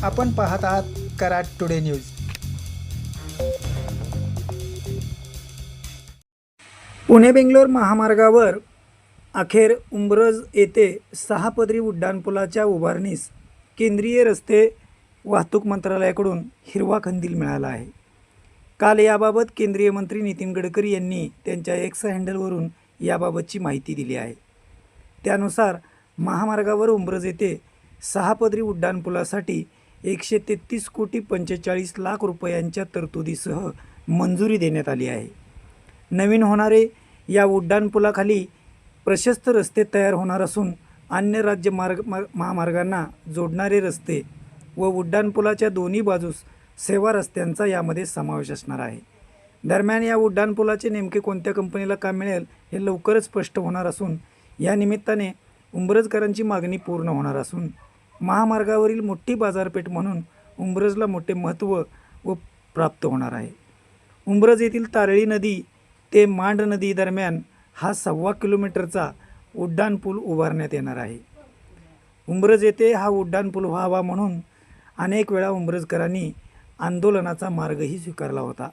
आपण पाहत आहात कराड टुडे न्यूज। पुणे बेंगलोर महामार्गावर अखेर उंब्रज येथे 6 पदरी उड्डाणपुलाच्या उभारणीस केंद्रीय रस्ते वाहतूक मंत्रालयाकडून हिरवा कंदील मिळाला आहे। काल याबाबत केंद्रीय मंत्री नितीन गडकरी यांनी त्यांच्या एक्स हँडलवरून याबाबतची माहिती दिली आहे। त्यानुसार महामार्गावर उंब्रज येथे 6 पदरी उड्डाणपुलासाठी 133 कोटी 45 लाख रुपयांच्या तरतुदीसह मंजुरी देण्यात आली आहे। नवीन होणारे या उड्डाणपुलाखाली प्रशस्त रस्ते तयार होणार असून अन्य राज्य महामार्गांना जोडणारे रस्ते व उड्डाणपुलाच्या दोन्ही बाजूस सेवा रस्त्यांचा यामध्ये समावेश असणार आहे। दरम्यान या उड्डाणपुलाचे नेमके कोणत्या कंपनीला काम मिळेल हे लवकरच स्पष्ट होणार असून या निमित्ताने उंब्रजकरांची मागणी पूर्ण होणार असून महामार्गावरील मोठी बाजारपेठ म्हणून उंब्रजला मोठे महत्त्व व प्राप्त होणार आहे। उंब्रज येथील तारळी नदी ते मांड नदी दरम्यान हा 1.25 किलोमीटरचा उड्डाणपूल उभारण्यात येणार आहे। उंब्रज येथे हा उड्डाणपूल व्हावा म्हणून अनेक वेळा उंब्रजकरांनी आंदोलनाचा मार्गही स्वीकारला होता।